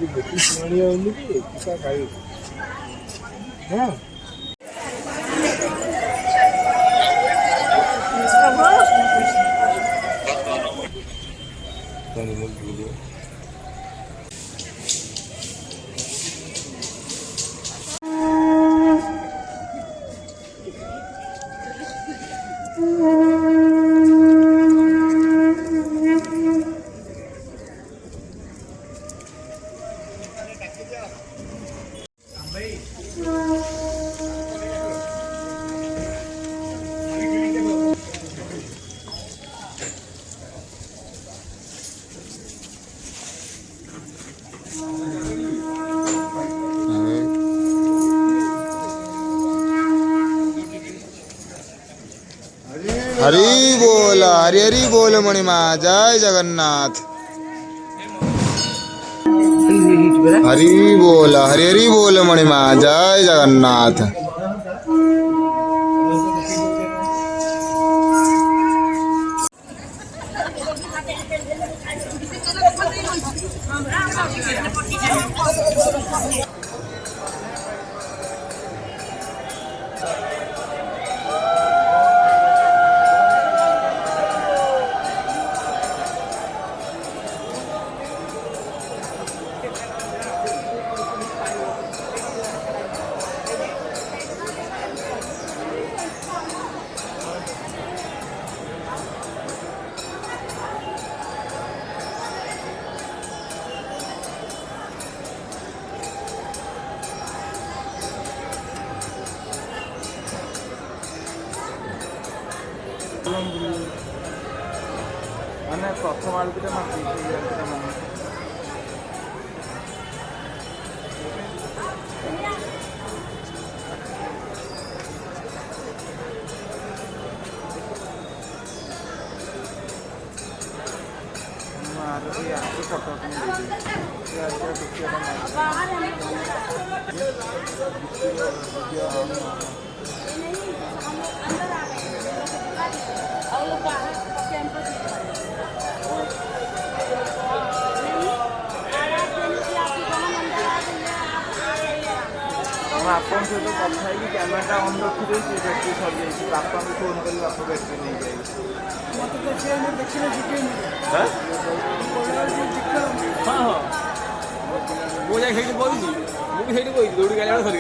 कृष्णिया की किसा खाई हाँ हरि बोल हरि हरि बोल मणिमा जय जगन्नाथ। हरि हरि बोल मणिमा जय जगन्नाथ। मैंने प्रथम आलुटा मात्र आपन सहित कथा है कैमेरा ऑन रखी बैटेरी सर जाइए बापा को फोन कर बापा बैटेरी नहीं जाए हाँ हाँ वो जाए बोली मुझे बोली दौड़ी गला सर